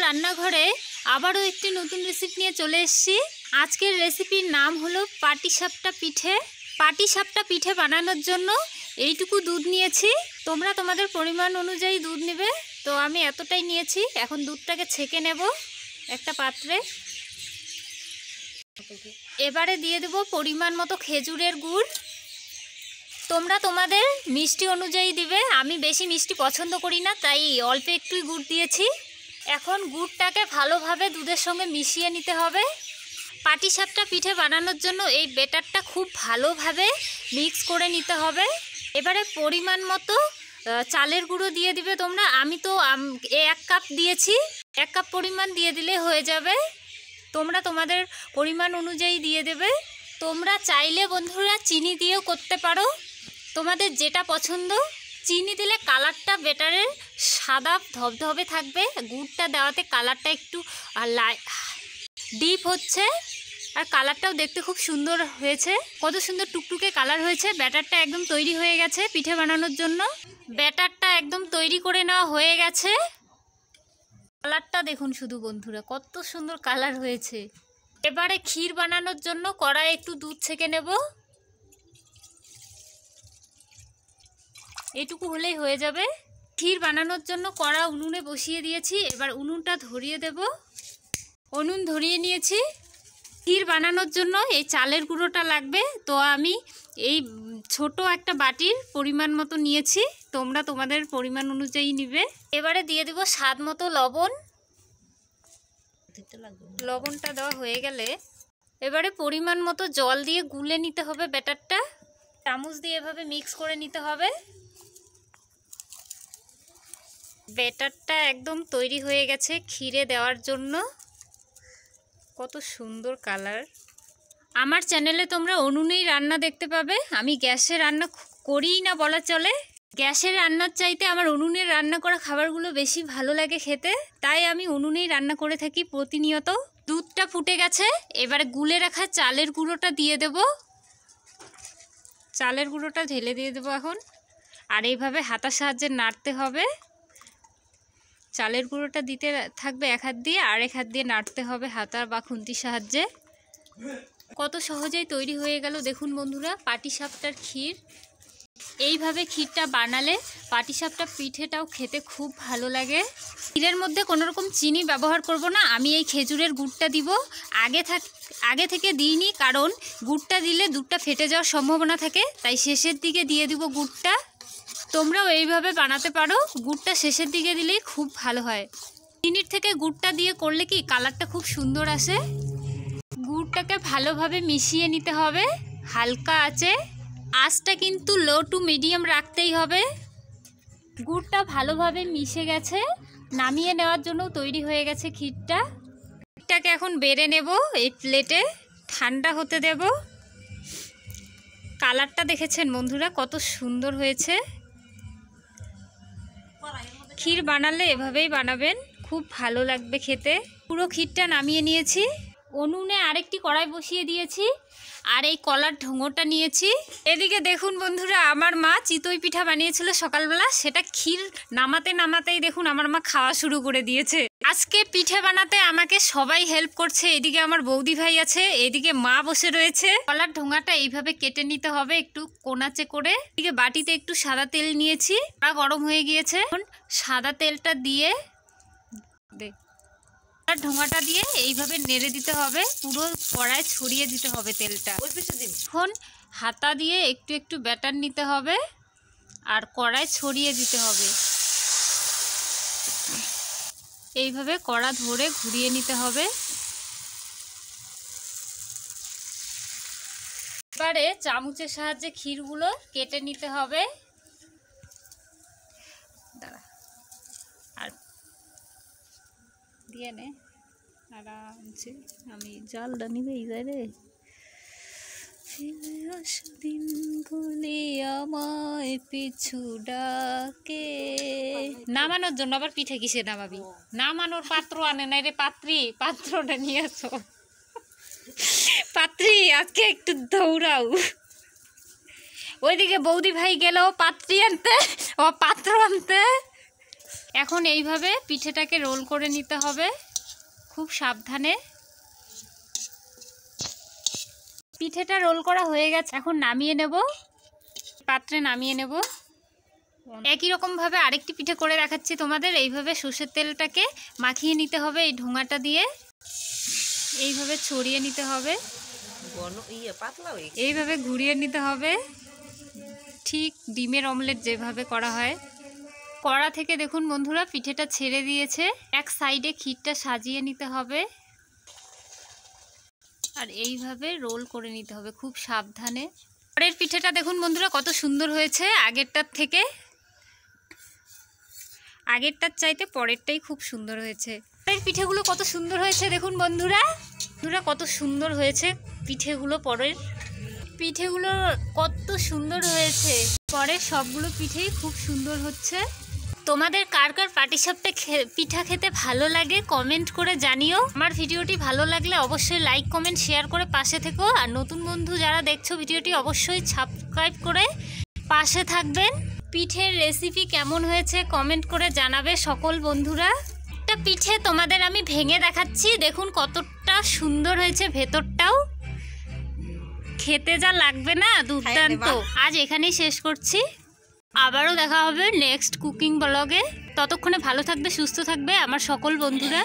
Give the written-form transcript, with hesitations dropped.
রান্নাঘরে আবারও একটি নতুন রেসিপি নিয়ে চলে এসেছি। আজকের রেসিপির নাম হলো পাটিসাপটা পিঠে। পাটিসাপটা পিঠে বানানোর জন্য এইটুকু দুধ নিয়েছি। তোমরা তোমাদের পরিমাণ অনুযায়ী দুধ নেবে। তো আমি এতটাই নিয়েছি। এখন দুধটাকে ছেঁকে নেব একটা পাত্রে। এবারে দিয়ে দেব পরিমাণ মতো খেজুরের গুড়। তোমরা তোমাদের মিষ্টি অনুযায়ী দিবে। আমি বেশি মিষ্টি পছন্দ করি না, তাই অল্প একটুই গুড় দিয়েছি। এখন গুড়টাকে ভালোভাবে দুধের সঙ্গে মিশিয়ে নিতে হবে। পাটিসাপটা পিঠে বানানোর জন্য এই ব্যাটারটা খুব ভালোভাবে মিক্স করে নিতে হবে। এবারে পরিমাণ মতো চালের গুঁড়ো দিয়ে দিবে তোমরা। আমি তো 1 কাপ দিয়েছি, 1 কাপ পরিমাণ দিয়ে দিলে হয়ে যাবে। তোমরা তোমাদের পরিমাণ অনুযায়ী দিয়ে দেবে। তোমরা চাইলে বন্ধুরা চিনি দিয়েও করতে পারো, তোমাদের যেটা পছন্দ। চিনি দিলে কালারটা ব্যাটারের সাদা ধবধবে থাকবে। গুড়টা দেওয়াতে কালারটা একটু ডিপ হচ্ছে, আর কালারটাও দেখতে খুব সুন্দর হয়েছে। কত সুন্দর টুকটুকে কালার হয়েছে। ব্যাটারটা একদম তৈরি হয়ে গেছে পিঠে বানানোর জন্য। ব্যাটারটা একদম তৈরি করে নেওয়া হয়ে গেছে। কালারটা দেখুন শুধু বন্ধুরা, কত সুন্দর কালার হয়েছে। এবারে ক্ষীর বানানোর জন্য কড়াই একটু দুধ ছেঁকে নেব। এইটুকু হলেই হয়ে যাবে। ক্ষীর বানানোর জন্য কড়া উনুনে বসিয়ে দিয়েছি। এবার উনুনটা ধরিয়ে দেব। উনুন ধরিয়ে নিয়েছি। ক্ষীর বানানোর জন্য এই চালের গুঁড়োটা লাগবে। তো আমি এই ছোট একটা বাটির পরিমাণ মতো নিয়েছি। তোমরা তোমাদের পরিমাণ অনুযায়ী নিবে। এবারে দিয়ে দেব স্বাদ মতো লবণ। লবণটা দেওয়া হয়ে গেলে এবারে পরিমাণ মতো জল দিয়ে গুলে নিতে হবে ব্যাটারটা। চামচ দিয়ে এভাবে মিক্স করে নিতে হবে। ব্যাটারটা একদম তৈরি হয়ে গেছে ক্ষীরে দেওয়ার জন্য। কত সুন্দর কালার। আমার চ্যানেলে তোমরা উনুনেই রান্না দেখতে পাবে। আমি গ্যাসে রান্না করিই না বলা চলে। গ্যাসের রান্নার চাইতে আমার উনুনের রান্না করা খাবারগুলো বেশি ভালো লাগে খেতে, তাই আমি উনুনেই রান্না করে থাকি প্রতিনিয়ত। দুধটা ফুটে গেছে। এবারে গুলে রাখা চালের গুঁড়োটা দিয়ে দেব। চালের গুঁড়োটা ঢেলে দিয়ে দেবো এখন। আর এইভাবে হাতার সাহায্যে নাড়তে হবে। চালের গুঁড়োটা দিতে থাকবে এক হাত দিয়ে, আর এক হাত দিয়ে নাড়তে হবে হাতা বা খুন্তির সাহায্যে। কত সহজেই তৈরি হয়ে গেল দেখুন বন্ধুরা পাটিসাপটার ক্ষীর। এইভাবে ক্ষীরটা বানালে পাটিসাপটা পিঠেটাও খেতে খুব ভালো লাগে। ক্ষীরের মধ্যে কোনো রকম চিনি ব্যবহার করব না। আমি এই খেজুরের গুড়টা দিব। আগে থেকে দিইনি, কারণ গুড়টা দিলে দুধটা ফেটে যাওয়ার সম্ভাবনা থাকে, তাই শেষের দিকে দিয়ে দিব গুড়টা। তোমরাও এইভাবে বানাতে পারো। গুড়টা শেষের দিকে দিলেই খুব ভালো হয়। চিনির থেকে গুড়টা দিয়ে করলে কি কালারটা খুব সুন্দর আসে। গুড়টাকে ভালোভাবে মিশিয়ে নিতে হবে হালকা আঁচে। আঁচটা কিন্তু লো টু মিডিয়াম রাখতেই হবে। গুড়টা ভালোভাবে মিশে গেছে। নামিয়ে নেওয়ার জন্য তৈরি হয়ে গেছে ক্ষীরটা। ক্ষীরটাকে এখন বেড়ে নেব এই প্লেটে, ঠান্ডা হতে দেব। কালারটা দেখেছেন বন্ধুরা কত সুন্দর হয়েছে। ক্ষীর বানালে এভাবেই বানাবেন, খুব ভালো লাগবে খেতে। পুরো ক্ষীরটা নামিয়ে নিয়েছি। উনুনে আরেকটি কড়াই বসিয়ে দিয়েছি, আর এই কলার ঢোঙোটা নিয়েছি। এদিকে দেখুন বন্ধুরা, আমার মা চিতই পিঠা বানিয়েছিল সকালবেলা। সেটা ক্ষীর নামাতেই দেখুন আমার মা খাওয়া শুরু করে দিয়েছে। আজকে পিঠে বানাতে আমাকে সবাই হেল্প করছে। এদিকে আমার বৌদি ভাই আছে, এদিকে মা বসে রয়েছে। কলার ঢোঙাটা এইভাবে কেটে নিতে হবে একটু কোনাচে করে। এদিকে বাটিতে একটু সাদা তেল নিয়েছি, গরম হয়ে গিয়েছে। এখন সাদা তেলটা দিয়ে ঢোঙাটা দিয়ে এইভাবে নেড়ে দিতে হবে। পুরো কড়ায় ছড়িয়ে দিতে হবে তেলটা। এখন হাতা দিয়ে একটু একটু ব্যাটার নিতে হবে আর কড়ায় ছড়িয়ে দিতে হবে। এইভাবে কড়া ধরে ঘুরিয়ে নিতে হবে। এবারে চামচের সাহায্যে ক্ষীরগুলো কেটে নিতে হবে। দাঁড়া, আর দিয়ে নে আরামসে। আমি জালটা নিবেই যাই রে। দিন গুলি আমায় পিছু ডাকে। নামানোর জন্য আবার পিঠে কিসে নামাবি? নামানোর পাত্র আনে নাই রে পাত্রী, পাত্রটা নিয়ে আসো। পাত্রী আজকে একটু দৌড়াও। ওইদিকে বৌদি ভাই গেল পাত্রী আনতে, ও পাত্র আনতে। এখন এইভাবে পিঠেটাকে রোল করে নিতে হবে খুব সাবধানে। পিঠেটা রোল করা হয়ে গেছে, এখন নামিয়ে নেব, পাত্রে নামিয়ে নেব। একই রকমভাবে আরেকটি পিঠে করে দেখাচ্ছি তোমাদের। এইভাবে সর্ষের তেলটাকে মাখিয়ে নিতে হবে এই ঢোঙাটা দিয়ে, এইভাবে ছড়িয়ে নিতে হবে, এইভাবে ঘুরিয়ে নিতে হবে, ঠিক ডিমের অমলেট যেভাবে করা হয়। কড়া থেকে দেখুন বন্ধুরা পিঠেটা ছেড়ে দিয়েছে। এক সাইডে ক্ষীরটা সাজিয়ে নিতে হবে আর এইভাবে রোল করে নিতে হবে খুব সাবধানে। পরের পিঠেটা দেখুন বন্ধুরা কত সুন্দর হয়েছে, আগেরটার থেকে, আগেরটার চাইতে পরেরটাই খুব সুন্দর হয়েছে। পরের পিঠেগুলো কত সুন্দর হয়েছে দেখুন বন্ধুরা, কত সুন্দর হয়েছে পিঠেগুলো। পরের পিঠেগুলো কত সুন্দর হয়েছে, পরের সবগুলো পিঠেই খুব সুন্দর হচ্ছে। তোমাদের কার কার পাটিসাপটা পিঠা খেতে ভালো লাগে কমেন্ট করে জানিও। আমার ভিডিওটি ভালো লাগলে অবশ্যই লাইক কমেন্ট শেয়ার করে পাশে থেকো। আর নতুন বন্ধু যারা দেখছো ভিডিওটি অবশ্যই সাবস্ক্রাইব করে পাশে থাকবেন। পিঠের রেসিপি কেমন হয়েছে কমেন্ট করে জানাবে সকল বন্ধুরা। একটা পিঠে তোমাদের আমি ভেঙে দেখাচ্ছি, দেখুন কতটা সুন্দর হয়েছে, ভেতরটাও খেতে যা লাগবে না দুর্দান্ত। আজ এখানেই শেষ করছি, আবারও দেখা হবে নেক্সট কুকিং ব্লগে। ততক্ষণে ভালো থাকবে, সুস্থ থাকবে আমার সকল বন্ধুরা।